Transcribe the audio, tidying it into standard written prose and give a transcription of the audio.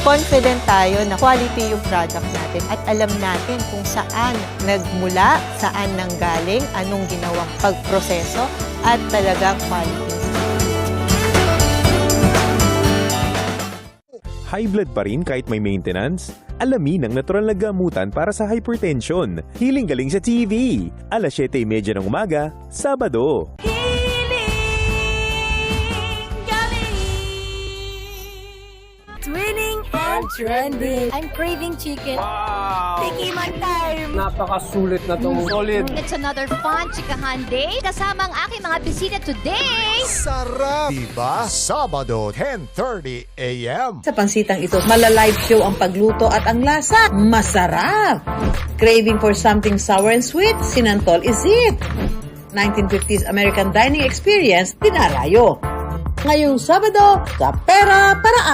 confident tayo na quality yung product natin at alam natin kung saan nagmula, saan nanggaling, anong ginawang pagproseso at talagang quality. High blood pa rin kahit may maintenance? Alamin ang natural na gamutan para sa hypertension. Hiling Galing sa TV. Alas 7:30 ng umaga, Sabado. Twinning and trending. I'm craving chicken. Wow! Tikiman time. Napakasulit na to. Solid. It's another fun chikahan day kasama ang aking mga bisita today. Sarap! Diba? Sabado, 10:30 a.m. Sa pansitang ito, mala-live show ang pagluto at ang lasa. Masarap! Craving for something sour and sweet? Sinantol is it! 1950s American dining experience, dinarayo. Ngayong Sabado, sa Pera Paraan.